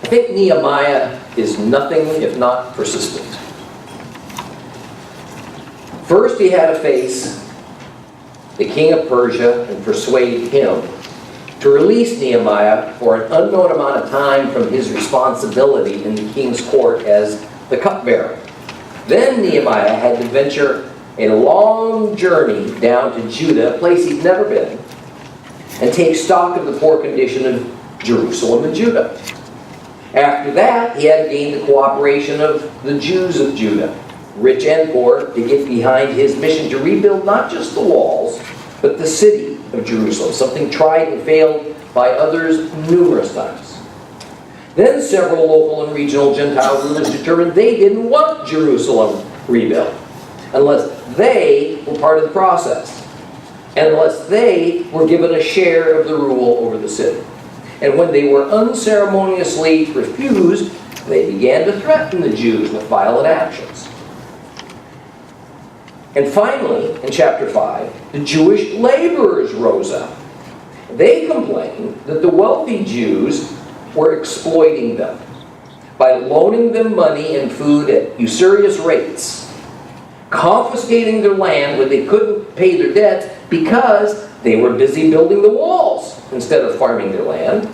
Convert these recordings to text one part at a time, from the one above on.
I think Nehemiah is nothing if not persistent. First, he had to face the king of Persia and persuade him to release Nehemiah for an unknown amount of time from his responsibility in the king's court as the cupbearer. Then Nehemiah had to venture a long journey down to Judah, a place he'd never been, and take stock of the poor condition of Jerusalem and Judah. After that, he had to gain the cooperation of the Jews of Judah, rich and poor, to get behind his mission to rebuild not just the walls, but the city of Jerusalem, something tried and failed by others numerous times. Then several local and regional Gentile rulers determined they didn't want Jerusalem rebuilt unless they were part of the process, and unless they were given a share of the rule over the city. And when they were unceremoniously refused, they began to threaten the Jews with violent actions. And finally, in chapter 5, the Jewish laborers rose up. They complained that the wealthy Jews were exploiting them by loaning them money and food at usurious rates, confiscating their land when they couldn't pay their debts because they were busy building the walls instead of farming their land.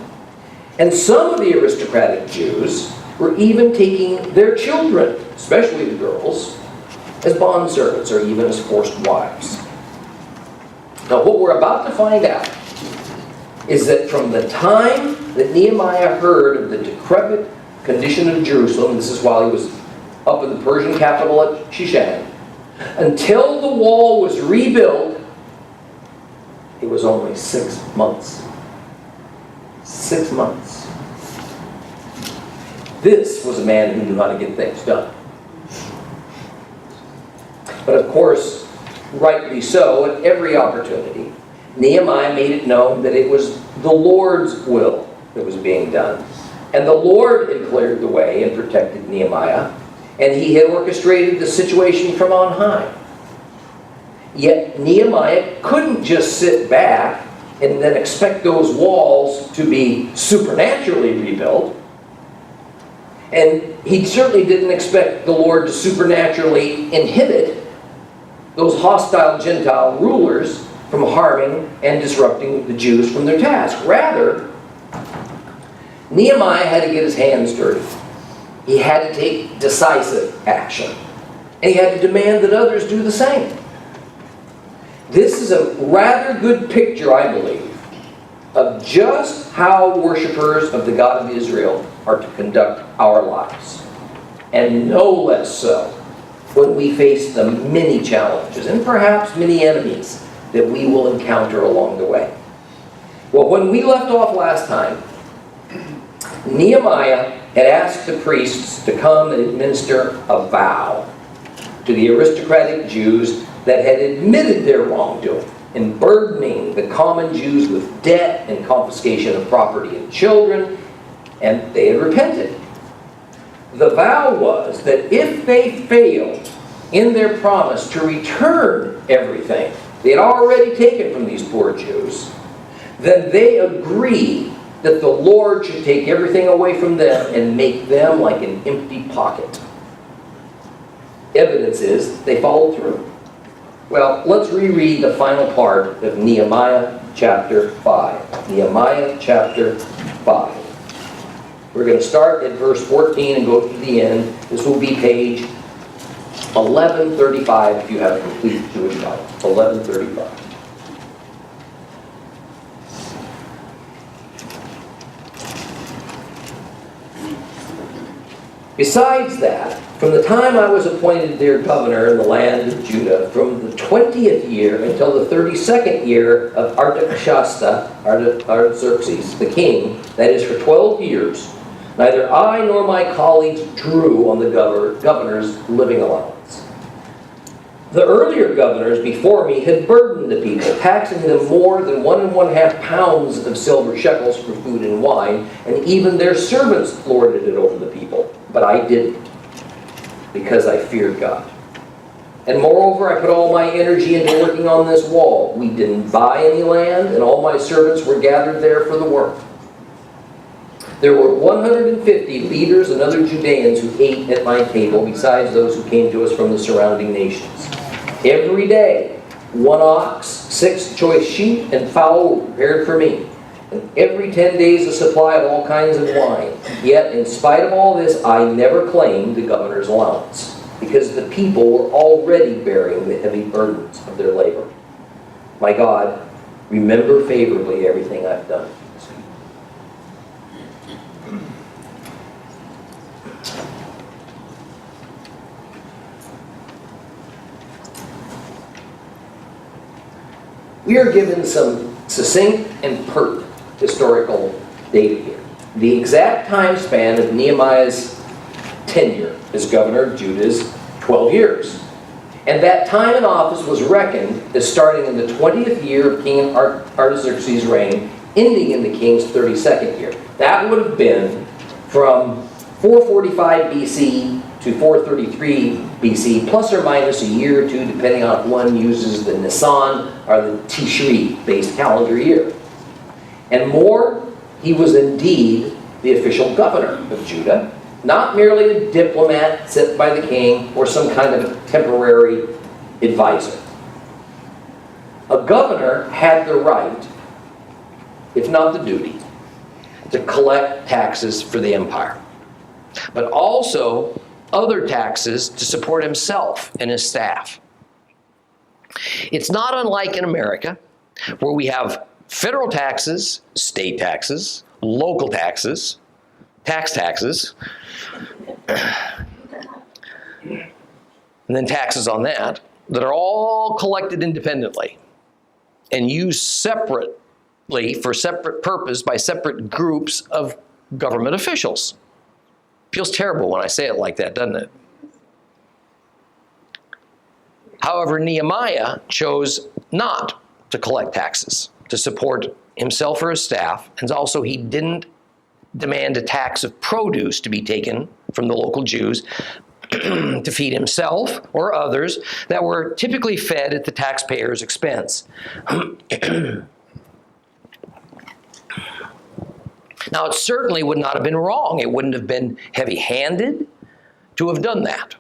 And some of the aristocratic Jews were even taking their children, especially the girls, as bondservants or even as forced wives. Now, what we're about to find out is that from the time that Nehemiah heard of the decrepit condition of Jerusalem, this is while he was up in the Persian capital at Shushan, until the wall was rebuilt, it was only 6 months. 6 months. This was a man who knew how to get things done. But of course, rightly so, at every opportunity, Nehemiah made it known that it was the Lord's will that was being done. And the Lord had cleared the way and protected Nehemiah, and he had orchestrated the situation from on high. Yet Nehemiah couldn't just sit back and then expect those walls to be supernaturally rebuilt. And he certainly didn't expect the Lord to supernaturally inhibit those hostile Gentile rulers from harming and disrupting the Jews from their task. Rather, Nehemiah had to get his hands dirty. He had to take decisive action. And he had to demand that others do the same. This is a rather good picture, I believe, of just how worshipers of the God of Israel are to conduct our lives. And no less so when we face the many challenges and perhaps many enemies that we will encounter along the way. Well, when we left off last time, Nehemiah had asked the priests to come and administer a vow to the aristocratic Jews that had admitted their wrongdoing in burdening the common Jews with debt and confiscation of property and children, and they had repented. The vow was that if they failed in their promise to return everything they had already taken from these poor Jews, then they agreed that the Lord should take everything away from them and make them like an empty pocket. Evidence is they followed through. Well, let's reread the final part of Nehemiah chapter 5. Nehemiah chapter 5. We're going to start at verse 14 and go to the end. This will be page 1135 if you have a complete Jewish Bible. 1135. Besides that, from the time I was appointed their governor in the land of Judah, from the 20th year until the 32nd year of Artaxerxes, the king, that is for 12 years, neither I nor my colleagues drew on the governor's living allowance. The earlier governors before me had burdened the people, taxing them more than 1½ pounds of silver shekels for food and wine, and even their servants lorded it over the people. But I didn't, because I feared God. And moreover, I put all my energy into working on this wall. We didn't buy any land, and all my servants were gathered there for the work. There were 150 leaders and other Judeans who ate at my table, besides those who came to us from the surrounding nations. Every day, 1 ox, 6 choice sheep, and fowl were prepared for me. And every 10 days a supply of all kinds of wine. Yet, in spite of all this, I never claimed the governor's allowance, because the people were already bearing the heavy burdens of their labor. My God, remember favorably everything I've done. We are given some succinct and pertinent historical data here. The exact time span of Nehemiah's tenure as governor of Judah is 12 years. And that time in office was reckoned as starting in the 20th year of King Artaxerxes' reign, ending in the king's 32nd year. That would have been from 445 BC to 433 BC, plus or minus a year or two, depending on if one uses the Nisan or the Tishri-based calendar year. And more, he was indeed the official governor of Judah, not merely a diplomat sent by the king or some kind of a temporary advisor. A governor had the right, if not the duty, to collect taxes for the empire, but also other taxes to support himself and his staff. It's not unlike in America, where we have federal taxes, state taxes, local taxes, taxes, and then taxes on that are all collected independently and used separately for separate purpose by separate groups of government officials. Feels terrible when I say it like that, doesn't it? However, Nehemiah chose not to collect taxes to support himself or his staff, and also he didn't demand a tax of produce to be taken from the local Jews to feed himself or others that were typically fed at the taxpayer's expense. Now, it certainly would not have been wrong. It wouldn't have been heavy-handed to have done that.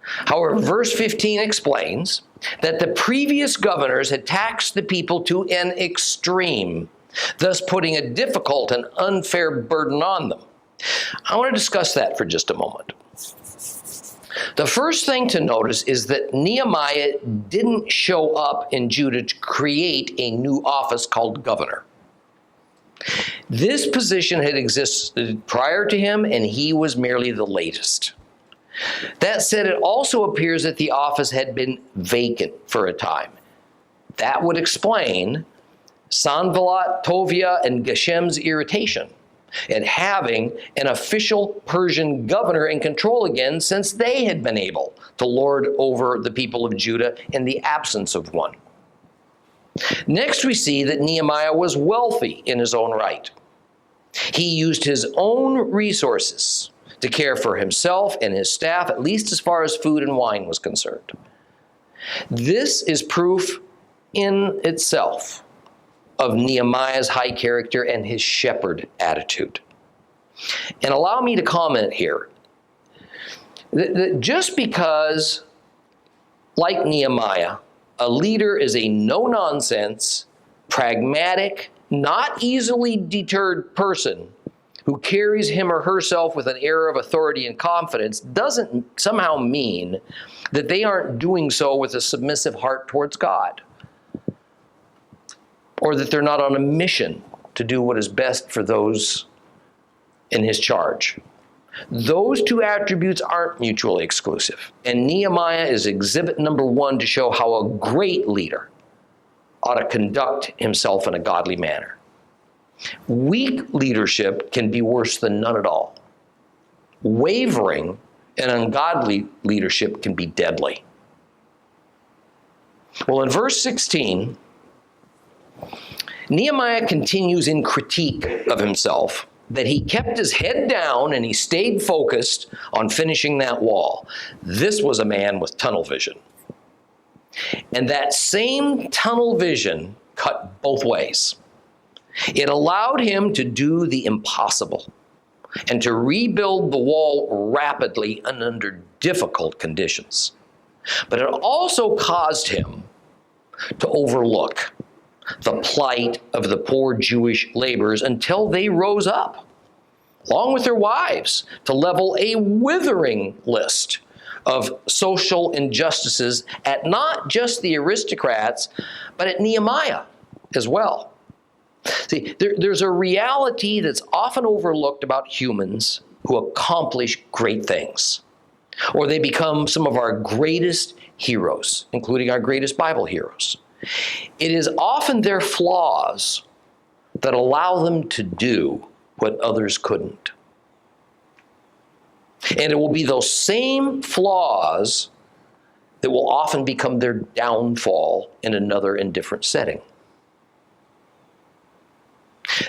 However, verse 15 explains that the previous governors had taxed the people to an extreme, thus putting a difficult and unfair burden on them. I want to discuss that for just a moment. The first thing to notice is that Nehemiah didn't show up in Judah to create a new office called governor. This position had existed prior to him, and he was merely the latest. That said, it also appears that the office had been vacant for a time. That would explain Sanballat, Tobiah, and Geshem's irritation at having an official Persian governor in control again, since they had been able to lord over the people of Judah in the absence of one. Next, we see that Nehemiah was wealthy in his own right. He used his own resources to care for himself and his staff, at least as far as food and wine was concerned. This is proof in itself of Nehemiah's high character and his shepherd attitude. And allow me to comment here that just because, like Nehemiah, a leader is a no-nonsense, pragmatic, not easily deterred person who carries him or herself with an air of authority and confidence, doesn't somehow mean that they aren't doing so with a submissive heart towards God, or that they're not on a mission to do what is best for those in his charge. Those two attributes aren't mutually exclusive, and Nehemiah is exhibit number one to show how a great leader ought to conduct himself in a godly manner. Weak leadership can be worse than none at all. Wavering and ungodly leadership can be deadly. Well, in verse 16, Nehemiah continues in critique of himself that he kept his head down and he stayed focused on finishing that wall. This was a man with tunnel vision. And that same tunnel vision cut both ways. It allowed him to do the impossible and to rebuild the wall rapidly and under difficult conditions. But it also caused him to overlook the plight of the poor Jewish laborers until they rose up, along with their wives, to level a withering list of social injustices at not just the aristocrats, but at Nehemiah as well. See, there's a reality that's often overlooked about humans who accomplish great things, or they become some of our greatest heroes, including our greatest Bible heroes. It is often their flaws that allow them to do what others couldn't. And it will be those same flaws that will often become their downfall in another and different setting.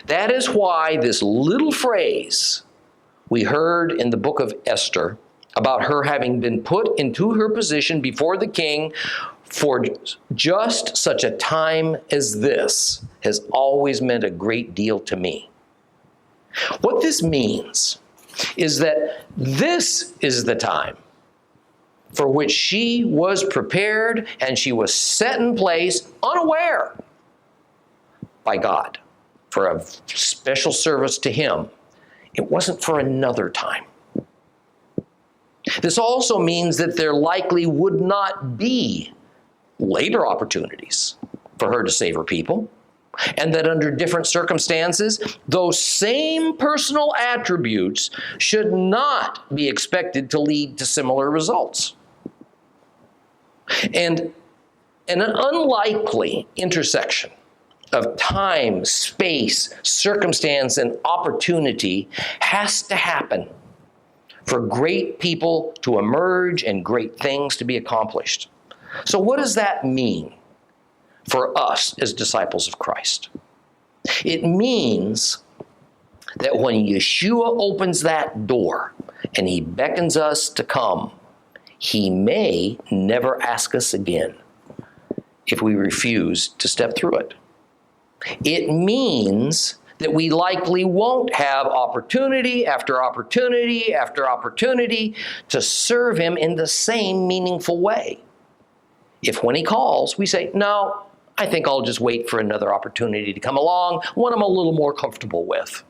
That is why this little phrase we heard in the book of Esther about her having been put into her position before the king for just such a time as this has always meant a great deal to me. What this means is that this is the time for which she was prepared and she was set in place unaware by God for a special service to him. It wasn't for another time. This also means that there likely would not be later opportunities for her to save her people, and that under different circumstances, those same personal attributes should not be expected to lead to similar results. And an unlikely intersection of time, space, circumstance, and opportunity has to happen for great people to emerge and great things to be accomplished. So what does that mean for us as disciples of Christ? It means that when Yeshua opens that door and he beckons us to come, he may never ask us again if we refuse to step through it. It means that we likely won't have opportunity after opportunity after opportunity to serve him in the same meaningful way. If when he calls, we say, no, I think I'll just wait for another opportunity to come along, one I'm a little more comfortable with.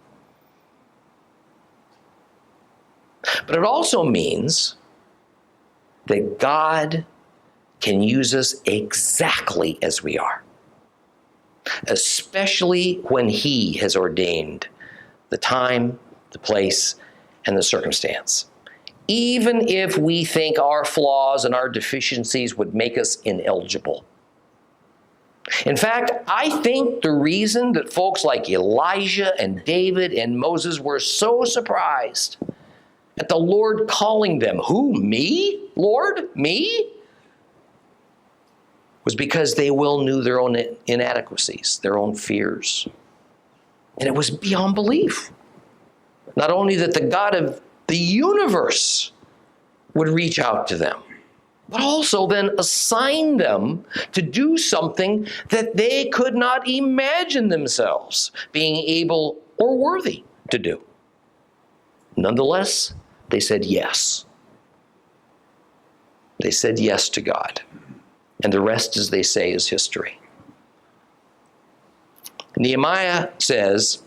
But it also means that God can use us exactly as we are, especially when he has ordained the time, the place, and the circumstance. Even if we think our flaws and our deficiencies would make us ineligible. In fact, I think the reason that folks like Elijah and David and Moses were so surprised at the Lord calling them, who, me? Lord, me? Was because they well knew their own inadequacies, their own fears. And it was beyond belief. Not only that the God of the universe would reach out to them, but also then assign them to do something that they could not imagine themselves being able or worthy to do. Nonetheless, they said yes. They said yes to God. And the rest, as they say, is history. Nehemiah says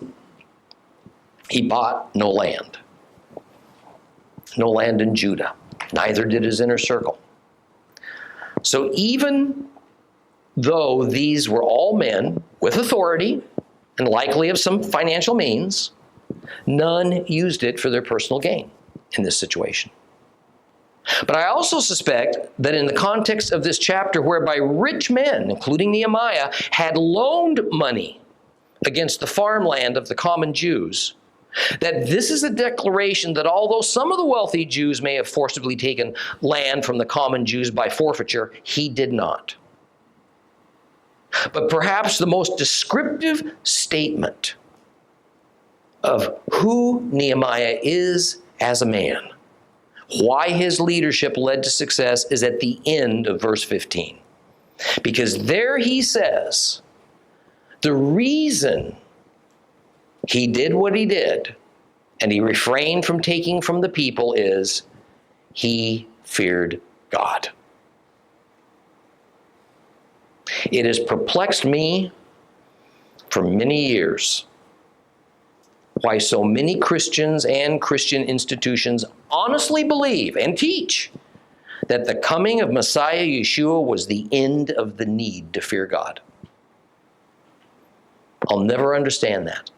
he bought no land. No land in Judah. Neither did his inner circle. So even though these were all men with authority and likely of some financial means, none used it for their personal gain in this situation. But I also suspect that in the context of this chapter, whereby rich men, including Nehemiah, had loaned money against the farmland of the common Jews, that this is a declaration that although some of the wealthy Jews may have forcibly taken land from the common Jews by forfeiture, he did not. But perhaps the most descriptive statement of who Nehemiah is as a man, why his leadership led to success, is at the end of verse 15. Because there he says, the reason he did what he did and he refrained from taking from the people is he feared God. It has perplexed me for many years why so many Christians and Christian institutions honestly believe and teach that the coming of Messiah Yeshua was the end of the need to fear God. I'll never understand that.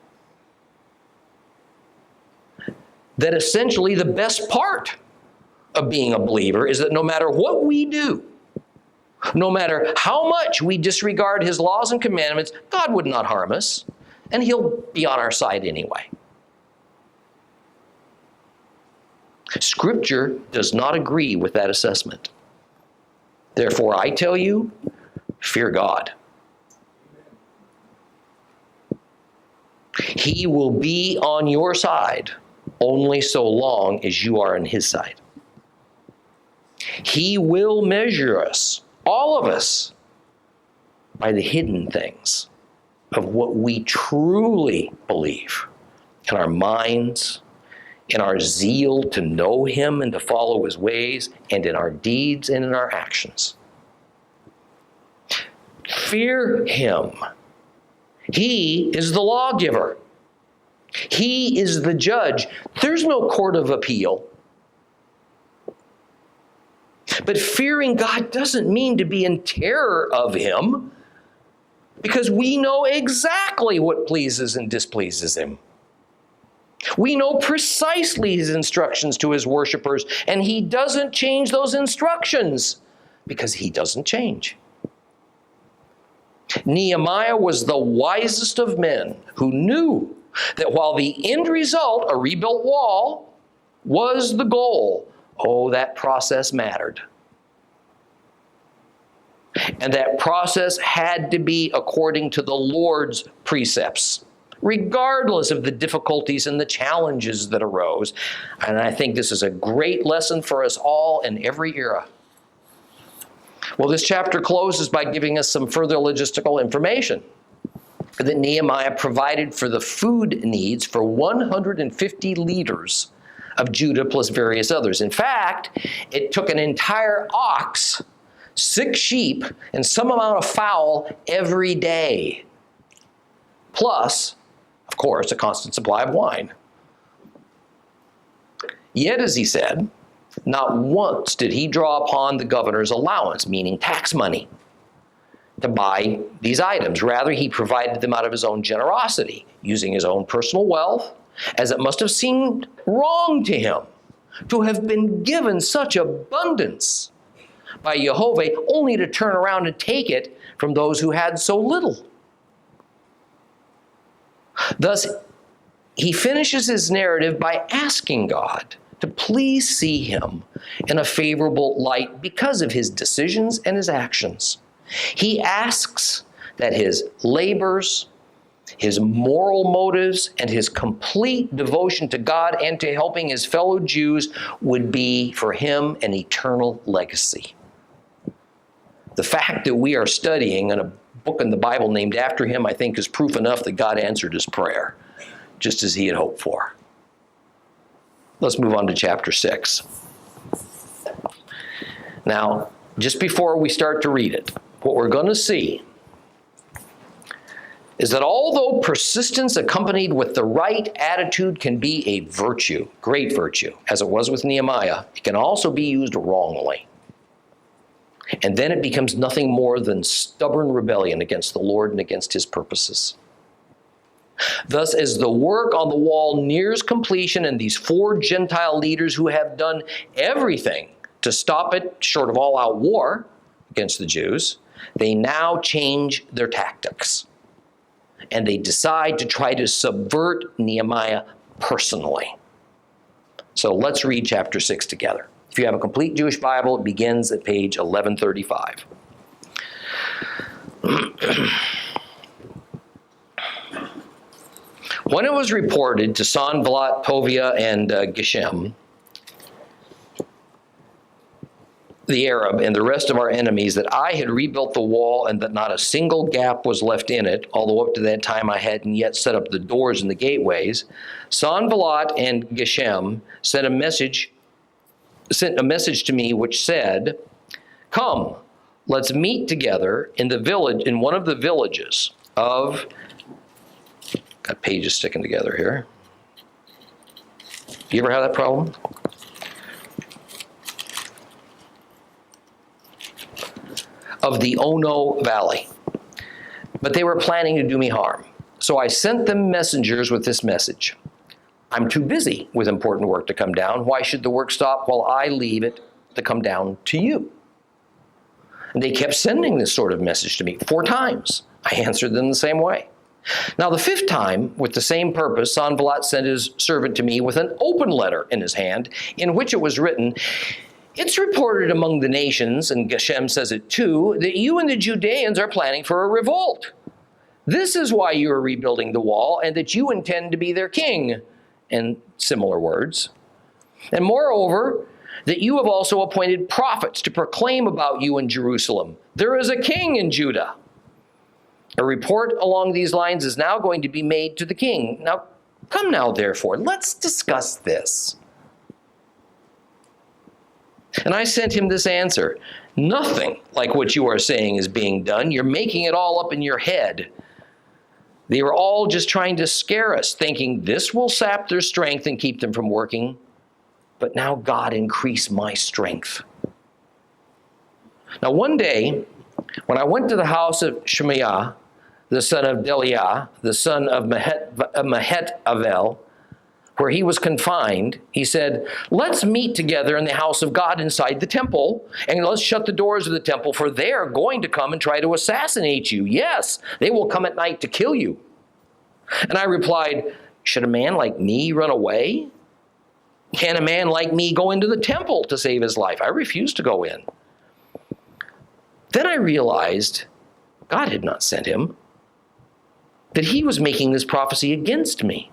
That essentially the best part of being a believer is that no matter what we do, no matter how much we disregard his laws and commandments, God would not harm us, and he'll be on our side anyway. Scripture does not agree with that assessment. Therefore, I tell you, fear God. He will be on your side only so long as you are on his side. He will measure us, all of us, by the hidden things of what we truly believe in our minds, in our zeal to know him and to follow his ways, and in our deeds and in our actions. Fear him. He is the lawgiver. He is the judge. There's no court of appeal. But fearing God doesn't mean to be in terror of him, because we know exactly what pleases and displeases him. We know precisely his instructions to his worshipers, and he doesn't change those instructions because he doesn't change. Nehemiah was the wisest of men who knew that while the end result, a rebuilt wall, was the goal, that process mattered. And that process had to be according to the Lord's precepts, regardless of the difficulties and the challenges that arose. And I think this is a great lesson for us all in every era. Well, this chapter closes by giving us some further logistical information that Nehemiah provided for the food needs for 150 leaders of Judah plus various others. In fact, it took an entire ox, 6 sheep, and some amount of fowl every day. Plus, of course, a constant supply of wine. Yet, as he said, not once did he draw upon the governor's allowance, meaning tax money, to buy these items. Rather, he provided them out of his own generosity, using his own personal wealth, as it must have seemed wrong to him to have been given such abundance by Jehovah, only to turn around and take it from those who had so little. Thus, he finishes his narrative by asking God to please see him in a favorable light because of his decisions and his actions. He asks that his labors, his moral motives, and his complete devotion to God and to helping his fellow Jews would be for him an eternal legacy. The fact that we are studying in a book in the Bible named after him, I think, is proof enough that God answered his prayer, just as he had hoped for. Let's move on to chapter 6. Now, just before we start to read it, what we're going to see is that although persistence accompanied with the right attitude can be a virtue, great virtue, as it was with Nehemiah, it can also be used wrongly. And then it becomes nothing more than stubborn rebellion against the Lord and against his purposes. Thus, as the work on the wall nears completion, and these 4 Gentile leaders who have done everything to stop it, short of all-out war against the Jews, they now change their tactics. And they decide to try to subvert Nehemiah personally. So let's read chapter 6 together. If you have a complete Jewish Bible, it begins at page 1135. When it was reported to Sanballat, Tobiah, and Geshem the Arab and the rest of our enemies that I had rebuilt the wall and that not a single gap was left in it, although up to that time I hadn't yet set up the doors and the gateways, Sanballat and Geshem sent a message to me which said, "Come, let's meet together in the village, in one of the villages of," got pages sticking together here. You ever have that problem? Of the Ono Valley. But they were planning to do me harm. So I sent them messengers with this message. I'm too busy with important work to come down. Why should the work stop while I leave it to come down to you? And they kept sending this sort of message to me 4 times. I answered them the same way. Now the 5th time, with the same purpose, Sanballat sent his servant to me with an open letter in his hand, in which it was written, "It's reported among the nations," and Geshem says it too, "that you and the Judeans are planning for a revolt. This is why you are rebuilding the wall, and that you intend to be their king," and similar words. "And moreover, that you have also appointed prophets to proclaim about you in Jerusalem. There is a king in Judah. A report along these lines is now going to be made to the king. Now, come now, therefore, let's discuss this." And I sent him this answer: "Nothing like what you are saying is being done. You're making it all up in your head. They were all just trying to scare us, thinking this will sap their strength and keep them from working. But now God increase my strength." Now one day, when I went to the house of Shemaiah, the son of Deliah, the son of Mahet-Avel, where he was confined, he said, "Let's meet together in the house of God inside the temple, and let's shut the doors of the temple, for they are going to come and try to assassinate you. Yes, they will come at night to kill you." And I replied, "Should a man like me run away? Can a man like me go into the temple to save his life? I refuse to go in." Then I realized God had not sent him, that he was making this prophecy against me,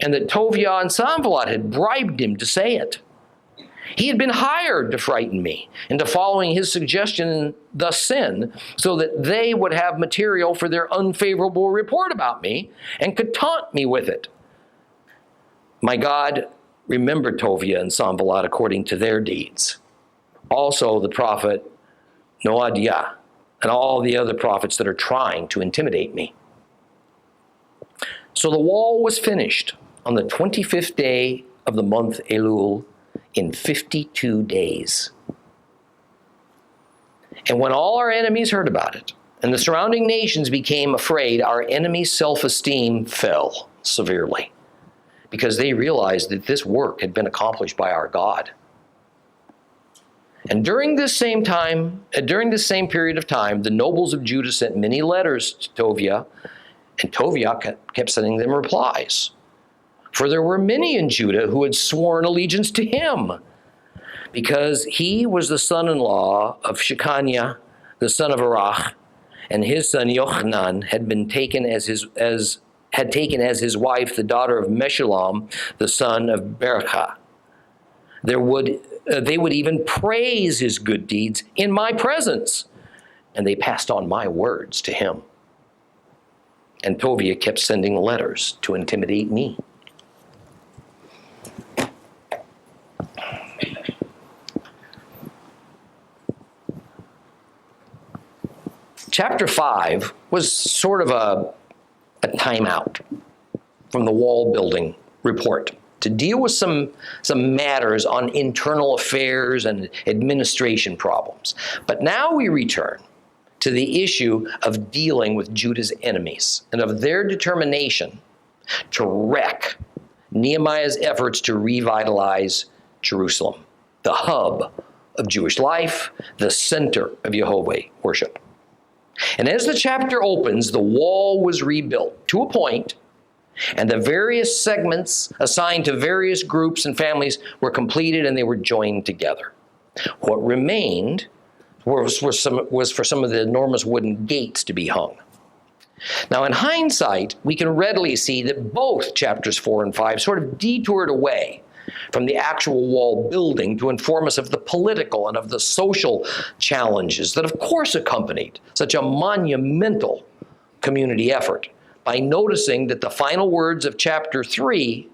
and that Tobiah and Sanballat had bribed him to say it. He had been hired to frighten me into following his suggestion and thus sin, so that they would have material for their unfavorable report about me and could taunt me with it. My God remembered Tobiah and Sanballat according to their deeds. Also the prophet Noadiah and all the other prophets that are trying to intimidate me. So the wall was finished on the 25th day of the month Elul in 52 days. And when all our enemies heard about it, and the surrounding nations became afraid, our enemies' self-esteem fell severely, because they realized that this work had been accomplished by our God. And during this same period of time, the nobles of Judah sent many letters to Tobiah, and Tobiah kept sending them replies. For there were many in Judah who had sworn allegiance to him, because he was the son-in-law of Shechaniah, the son of Arach, and his son Yochanan had taken as his wife the daughter of Meshullam, the son of Berechiah. They would even praise his good deeds in my presence, and they passed on my words to him. And Tobiah kept sending letters to intimidate me. Chapter 5 was sort of a timeout from the wall building report to deal with some matters on internal affairs and administration problems. But now we return to the issue of dealing with Judah's enemies and of their determination to wreck Nehemiah's efforts to revitalize Jerusalem, the hub of Jewish life, the center of Jehovah worship. And as the chapter opens, the wall was rebuilt to a point, and the various segments assigned to various groups and families were completed, and they were joined together. What remained was for some of the enormous wooden gates to be hung. Now, in hindsight, we can readily see that both chapters 4 and 5 sort of detoured away from the actual wall building to inform us of the political and of the social challenges that, of course, accompanied such a monumental community effort by noticing that the final words of chapter 3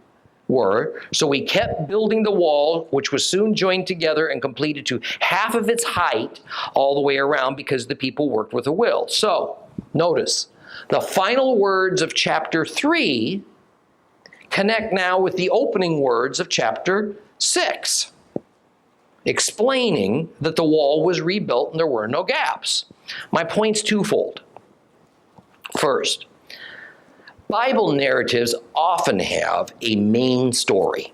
were, "So we kept building the wall, which was soon joined together and completed to half of its height all the way around because the people worked with a will." So, notice, the final words of chapter 3 connect now with the opening words of chapter 6, explaining that the wall was rebuilt and there were no gaps. My point's twofold. First, Bible narratives often have a main story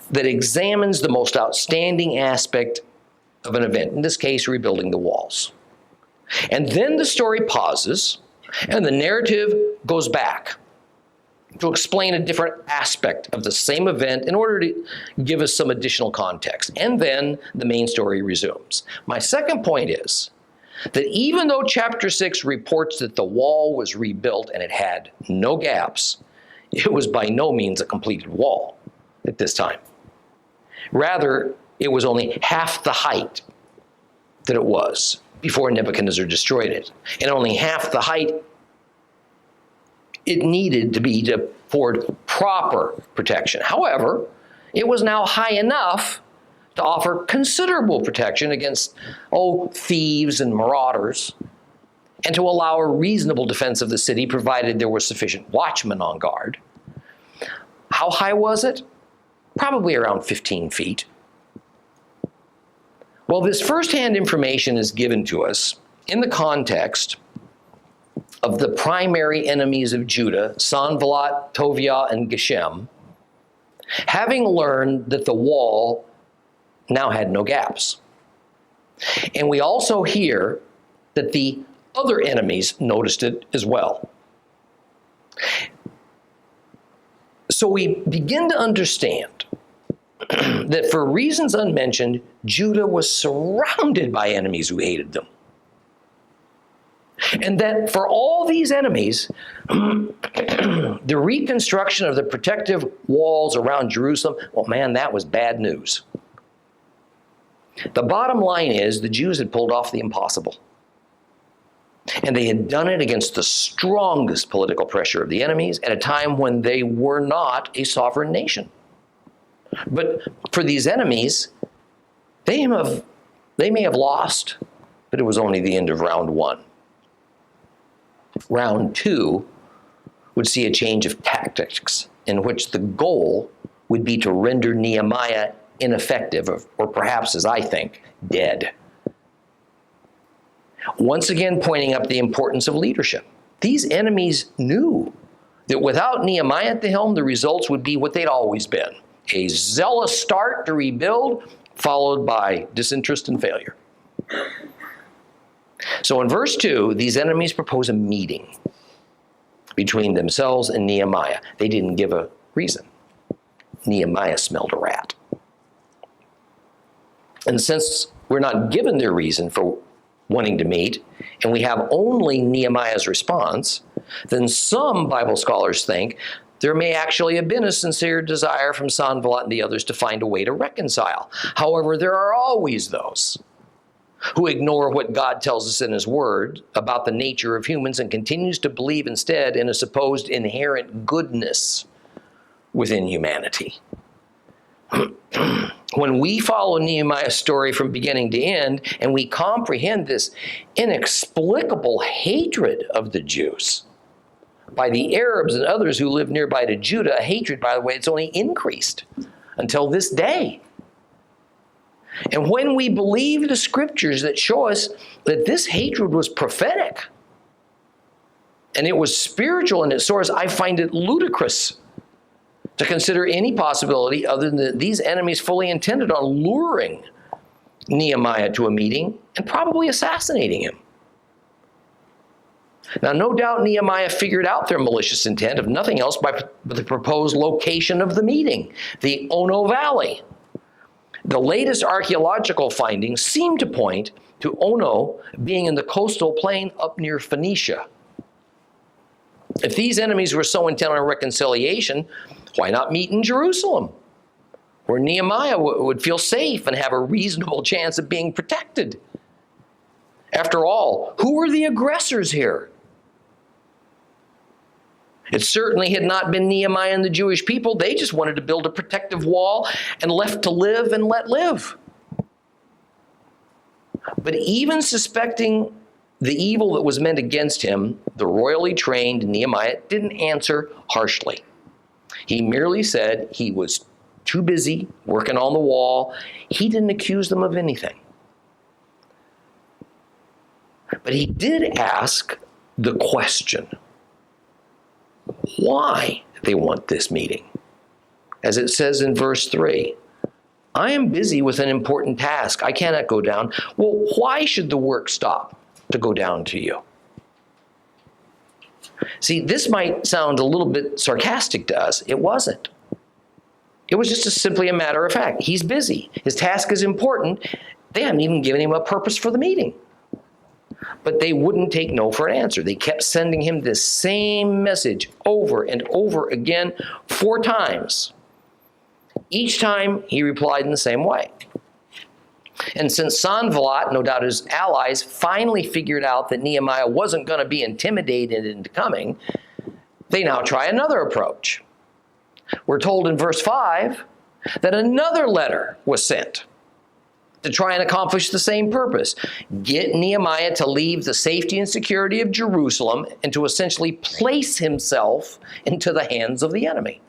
that examines the most outstanding aspect of an event, in this case, rebuilding the walls. And then the story pauses, and the narrative goes back to explain a different aspect of the same event in order to give us some additional context. And then the main story resumes. My second point is that even though chapter 6 reports that the wall was rebuilt and it had no gaps, it was by no means a completed wall at this time. Rather, it was only half the height that it was before Nebuchadnezzar destroyed it, and only half the height it needed to be to afford proper protection. However, it was now high enough to offer considerable protection against, thieves and marauders, and to allow a reasonable defense of the city, provided there were sufficient watchmen on guard. How high was it? Probably around 15 feet. Well, this firsthand information is given to us in the context of the primary enemies of Judah, Sanballat, Tobiah, and Geshem, having learned that the wall now had no gaps. And we also hear that the other enemies noticed it as well. So we begin to understand that for reasons unmentioned, Judah was surrounded by enemies who hated them. And that for all these enemies, the reconstruction of the protective walls around Jerusalem, that was bad news. The bottom line is the Jews had pulled off the impossible. And they had done it against the strongest political pressure of the enemies at a time when they were not a sovereign nation. But for these enemies, they may have lost, but it was only the end of round 1. Round 2 would see a change of tactics in which the goal would be to render Nehemiah ineffective, or perhaps, as I think, dead. Once again, pointing up the importance of leadership. These enemies knew that without Nehemiah at the helm, the results would be what they'd always been: a zealous start to rebuild, followed by disinterest and failure. So in verse 2, these enemies propose a meeting between themselves and Nehemiah. They didn't give a reason. Nehemiah smelled a rat. And since we're not given their reason for wanting to meet, and we have only Nehemiah's response, then some Bible scholars think there may actually have been a sincere desire from Sanballat and the others to find a way to reconcile. However, there are always those who ignore what God tells us in His Word about the nature of humans and continues to believe instead in a supposed inherent goodness within humanity. When we follow Nehemiah's story from beginning to end, and we comprehend this inexplicable hatred of the Jews by the Arabs and others who live nearby to Judah, a hatred, by the way, it's only increased until this day. And when we believe the scriptures that show us that this hatred was prophetic and it was spiritual in its source, I find it ludicrous to consider any possibility other than that these enemies fully intended on luring Nehemiah to a meeting and probably assassinating him. Now, no doubt Nehemiah figured out their malicious intent, if nothing else, by the proposed location of the meeting, the Ono Valley. The latest archaeological findings seem to point to Ono being in the coastal plain up near Phoenicia. If these enemies were so intent on reconciliation, why not meet in Jerusalem? where Nehemiah would feel safe and have a reasonable chance of being protected. After all, who were the aggressors here? It certainly had not been Nehemiah and the Jewish people. They just wanted to build a protective wall and left to live and let live. But even suspecting the evil that was meant against him, the royally trained Nehemiah didn't answer harshly. He merely said he was too busy working on the wall. He didn't accuse them of anything. But he did ask the question, why they want this meeting. As it says in verse 3, I am busy with an important task. I cannot go down. Well, why should the work stop to go down to you? See, this might sound a little bit sarcastic to us. It wasn't. It was just simply a matter of fact. He's busy. His task is important. They hadn't even given him a purpose for the meeting. But they wouldn't take no for an answer. They kept sending him this same message over and over again 4 times. Each time he replied in the same way. And since Sanballat, no doubt his allies, finally figured out that Nehemiah wasn't going to be intimidated into coming, they now try another approach. We're told in verse 5 that another letter was sent to try and accomplish the same purpose. Get Nehemiah to leave the safety and security of Jerusalem and to essentially place himself into the hands of the enemy.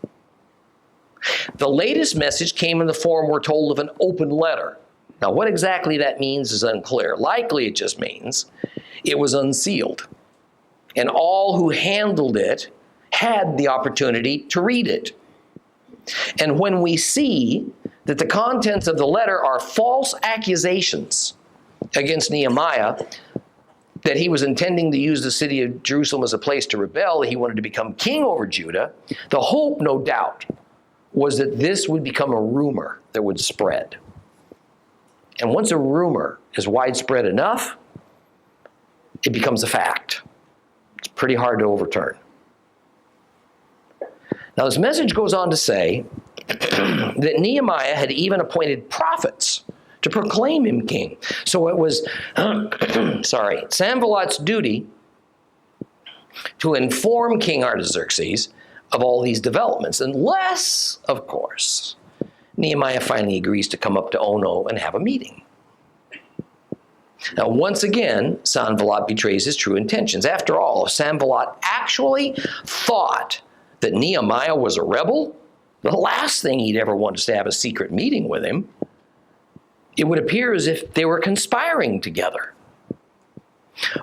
The latest message came in the form, we're told, of an open letter. Now, what exactly that means is unclear. Likely it just means it was unsealed, and all who handled it had the opportunity to read it. And when we see that the contents of the letter are false accusations against Nehemiah, that he was intending to use the city of Jerusalem as a place to rebel, that he wanted to become king over Judah, the hope, no doubt, was that this would become a rumor that would spread. And once a rumor is widespread enough, it becomes a fact. It's pretty hard to overturn. Now, this message goes on to say that Nehemiah had even appointed prophets to proclaim him king. So it was, Sanballat's duty to inform King Artaxerxes of all these developments, unless, of course, Nehemiah finally agrees to come up to Ono and have a meeting. Now, once again, Sanballat betrays his true intentions. After all, if Sanballat actually thought that Nehemiah was a rebel, the last thing he'd ever want is to have a secret meeting with him. It would appear as if they were conspiring together.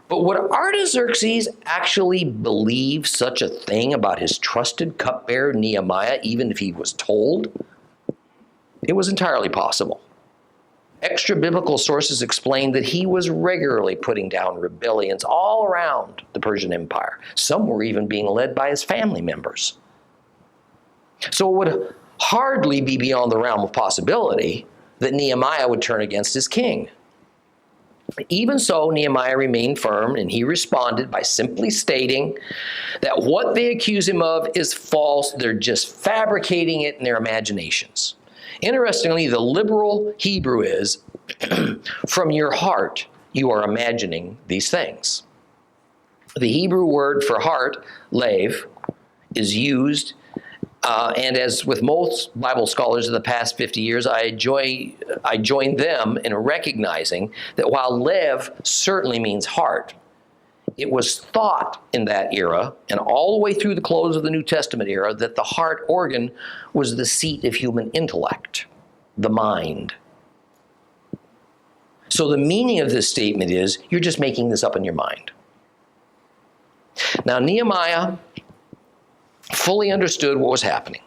But would Artaxerxes actually believe such a thing about his trusted cupbearer Nehemiah, even if he was told? It was entirely possible. Extra biblical sources explain that he was regularly putting down rebellions all around the Persian Empire. Some were even being led by his family members. So it would hardly be beyond the realm of possibility that Nehemiah would turn against his king. Even so, Nehemiah remained firm, and he responded by simply stating that what they accuse him of is false. They're just fabricating it in their imaginations. Interestingly, the liberal Hebrew is, from your heart, you are imagining these things. The Hebrew word for heart, lev, is used, and as with most Bible scholars of the past 50 years, I join them in recognizing that while lev certainly means heart, it was thought in that era, and all the way through the close of the New Testament era, that the heart organ was the seat of human intellect, the mind. So the meaning of this statement is, you're just making this up in your mind. Now, Nehemiah fully understood what was happening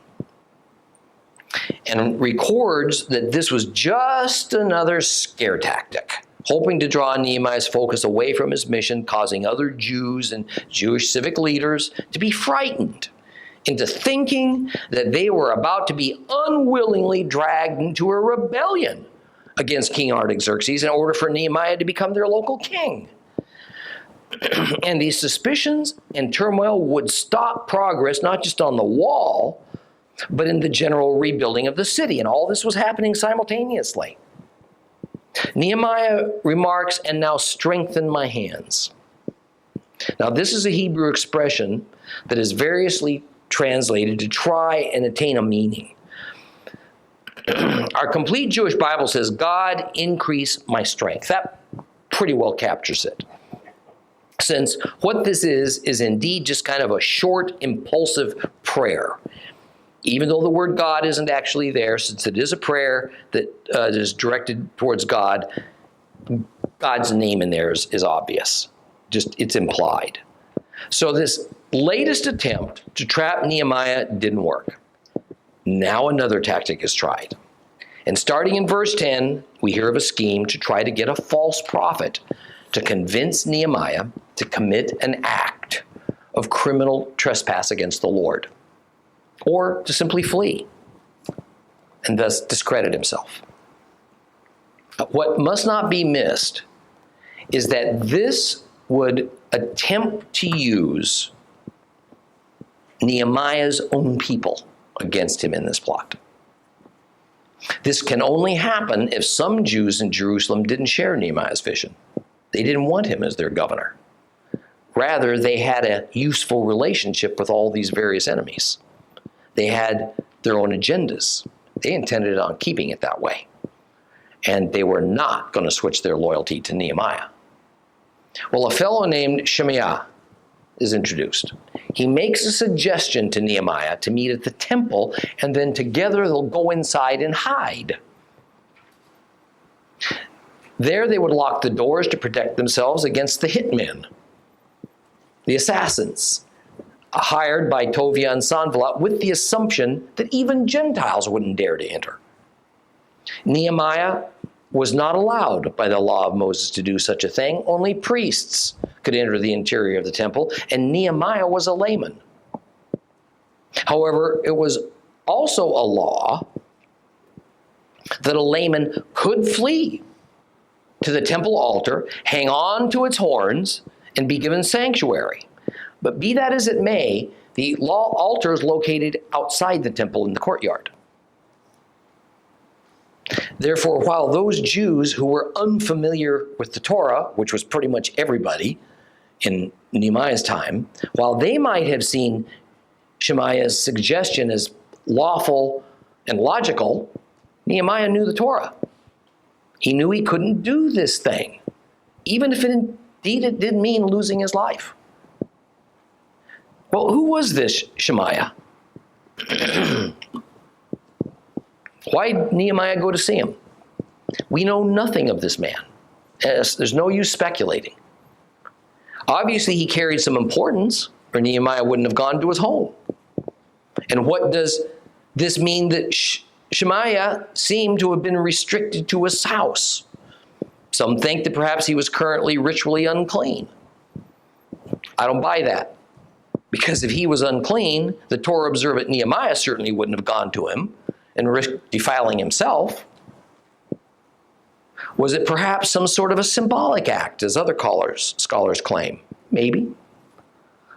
and records that this was just another scare tactic, hoping to draw Nehemiah's focus away from his mission, causing other Jews and Jewish civic leaders to be frightened into thinking that they were about to be unwillingly dragged into a rebellion against King Artaxerxes in order for Nehemiah to become their local king. And these suspicions and turmoil would stop progress, not just on the wall, but in the general rebuilding of the city. And all this was happening simultaneously. Nehemiah remarks, "And now strengthen my hands." Now, this is a Hebrew expression that is variously translated to try and attain a meaning. Our complete Jewish Bible says, "God increase my strength." That pretty well captures it. Since what this is indeed just kind of a short, impulsive prayer. Even though the word God isn't actually there, since it is a prayer that is directed towards God, God's name in there is obvious. Just, it's implied. So this latest attempt to trap Nehemiah didn't work. Now another tactic is tried. And starting in verse 10, we hear of a scheme to try to get a false prophet to convince Nehemiah to commit an act of criminal trespass against the Lord, or to simply flee and thus discredit himself. What must not be missed is that this would attempt to use Nehemiah's own people against him in this plot. This can only happen if some Jews in Jerusalem didn't share Nehemiah's vision. They didn't want him as their governor. Rather, they had a useful relationship with all these various enemies. They had their own agendas. They intended on keeping it that way. And they were not going to switch their loyalty to Nehemiah. Well, a fellow named Shemaiah is introduced. He makes a suggestion to Nehemiah to meet at the temple, and then together they'll go inside and hide. There they would lock the doors to protect themselves against the hitmen, the assassins, hired by Tobiah and Sanballat, with the assumption that even Gentiles wouldn't dare to enter. Nehemiah was not allowed by the law of Moses to do such a thing. Only priests could enter the interior of the temple, and Nehemiah was a layman. However, it was also a law that a layman could flee to the temple altar, hang on to its horns, and be given sanctuary. But be that as it may, the law altar is located outside the temple in the courtyard. Therefore, while those Jews who were unfamiliar with the Torah, which was pretty much everybody in Nehemiah's time, while they might have seen Shemaiah's suggestion as lawful and logical, Nehemiah knew the Torah. He knew he couldn't do this thing, even if indeed it did mean losing his life. Well, who was this Shemaiah? Why did Nehemiah go to see him? We know nothing of this man. There's no use speculating. Obviously, he carried some importance, or Nehemiah wouldn't have gone to his home. And what does this mean? That Shemaiah seemed to have been restricted to his house. Some think that perhaps he was currently ritually unclean. I don't buy that. Because if he was unclean, the Torah observant Nehemiah certainly wouldn't have gone to him and risk defiling himself. Was it perhaps some sort of a symbolic act, as other scholars claim? Maybe.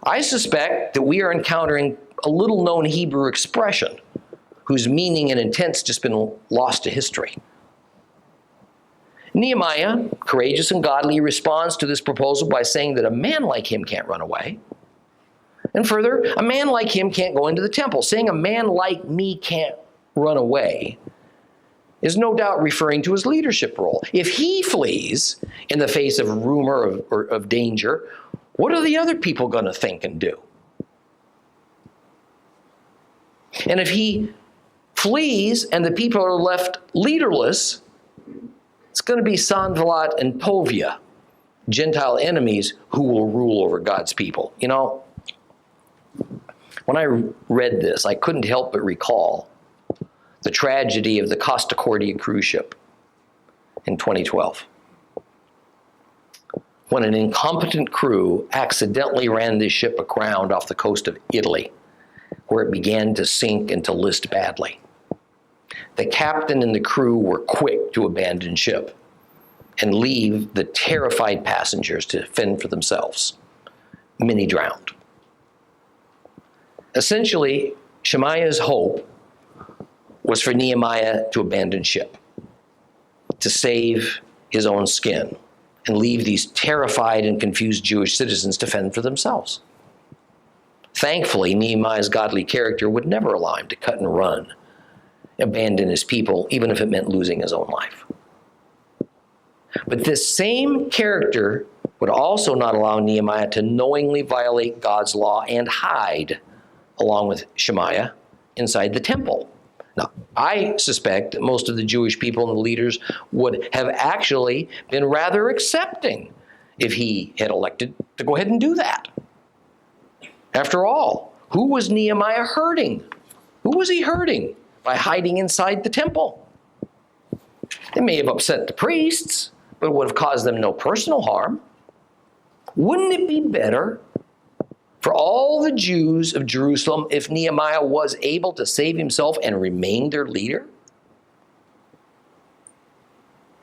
I suspect that we are encountering a little-known Hebrew expression whose meaning and intent's just been lost to history. Nehemiah, courageous and godly, responds to this proposal by saying that a man like him can't run away. And further, a man like him can't go into the temple. Saying a man like me can't run away is no doubt referring to his leadership role. If he flees in the face of rumor of danger, what are the other people going to think and do? And if he flees and the people are left leaderless, it's going to be Sanballat and Tobiah, Gentile enemies, who will rule over God's people. You know, when I read this, I couldn't help but recall the tragedy of the Costa Concordia cruise ship in 2012, when an incompetent crew accidentally ran this ship aground off the coast of Italy, where it began to sink and to list badly. The captain and the crew were quick to abandon ship and leave the terrified passengers to fend for themselves. Many drowned. Essentially, Shemaiah's hope was for Nehemiah to abandon ship, to save his own skin, and leave these terrified and confused Jewish citizens to fend for themselves. Thankfully, Nehemiah's godly character would never allow him to cut and run, abandon his people, even if it meant losing his own life. But this same character would also not allow Nehemiah to knowingly violate God's law and hide, along with Shemaiah, inside the temple. Now, I suspect that most of the Jewish people and the leaders would have actually been rather accepting if he had elected to go ahead and do that. After all, who was Nehemiah hurting? Who was he hurting by hiding inside the temple? It may have upset the priests, but it would have caused them no personal harm. Wouldn't it be better for all the Jews of Jerusalem if Nehemiah was able to save himself and remain their leader?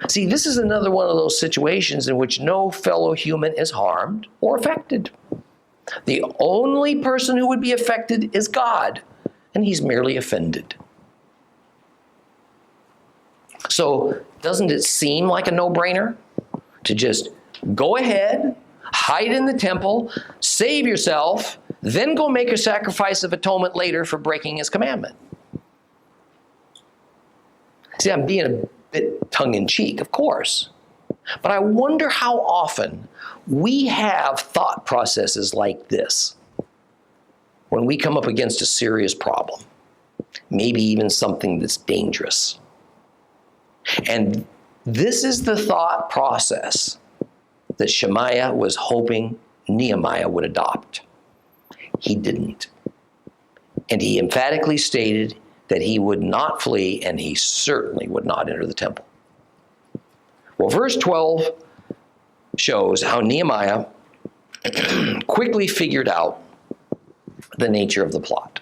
See, this is another one of those situations in which no fellow human is harmed or affected. The only person who would be affected is God, and he's merely offended. So, doesn't it seem like a no-brainer to just go ahead, hide in the temple, save yourself, then go make a sacrifice of atonement later for breaking his commandment? See, I'm being a bit tongue-in-cheek, of course. But I wonder how often we have thought processes like this when we come up against a serious problem, maybe even something that's dangerous. And this is the thought process that Shemaiah was hoping Nehemiah would adopt. He didn't. And he emphatically stated that he would not flee, and he certainly would not enter the temple. Well, verse 12 shows how Nehemiah quickly figured out the nature of the plot.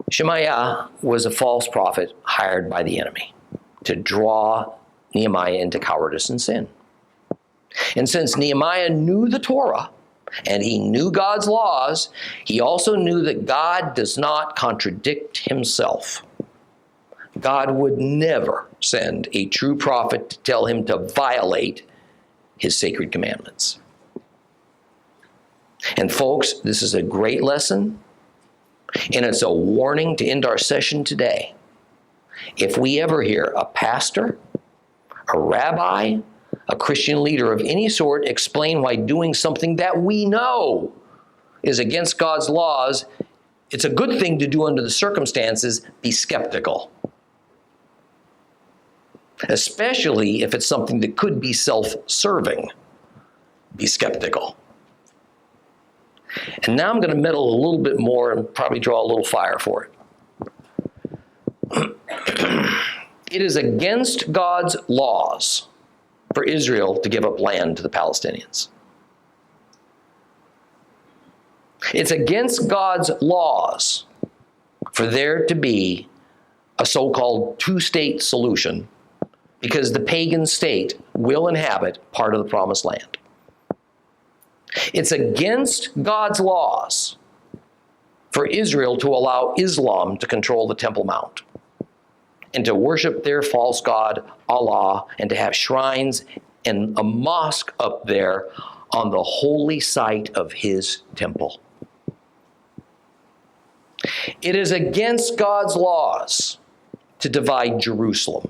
Shemaiah was a false prophet hired by the enemy to draw Nehemiah into cowardice and sin. And since Nehemiah knew the Torah and he knew God's laws, he also knew that God does not contradict himself. God would never send a true prophet to tell him to violate his sacred commandments. And folks, this is a great lesson, and it's a warning to end our session today. If we ever hear a pastor, a rabbi, a Christian leader of any sort explain why doing something that we know is against God's laws, it's a good thing to do under the circumstances, be skeptical. Especially if it's something that could be self-serving. Be skeptical. And now I'm going to meddle a little bit more and probably draw a little fire for it. It is against God's laws for Israel to give up land to the Palestinians. It's against God's laws for there to be a so-called two-state solution, because the pagan state will inhabit part of the promised land. It's against God's laws for Israel to allow Islam to control the Temple Mount and to worship their false god, Allah, and to have shrines and a mosque up there on the holy site of his temple. It is against God's laws to divide Jerusalem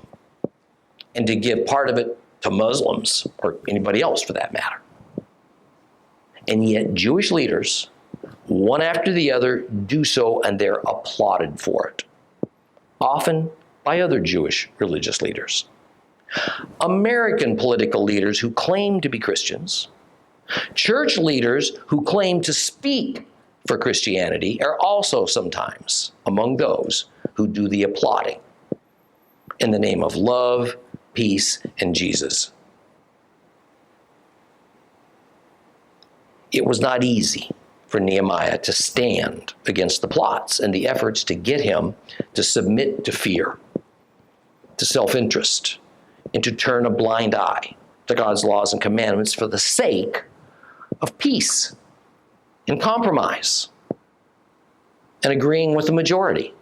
and to give part of it to Muslims, or anybody else for that matter. And yet Jewish leaders, one after the other, do so, and they're applauded for it, often by other Jewish religious leaders. American political leaders who claim to be Christians, church leaders who claim to speak for Christianity are also sometimes among those who do the applauding in the name of love, peace, and Jesus. It was not easy for Nehemiah to stand against the plots and the efforts to get him to submit to fear, to self-interest, and to turn a blind eye to God's laws and commandments for the sake of peace and compromise. and agreeing with the majority.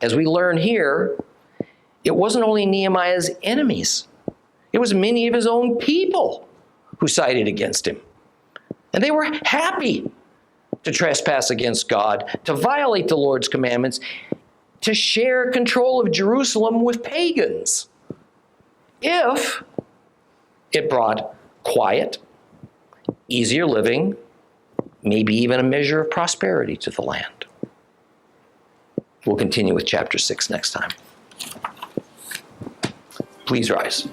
As we learn here, it wasn't only Nehemiah's enemies. It was many of his own people who sided against him. And they were happy to trespass against God, to violate the Lord's commandments, to share control of Jerusalem with pagans, if it brought quiet, easier living, maybe even a measure of prosperity to the land. We'll continue with chapter 6 next time. Please rise.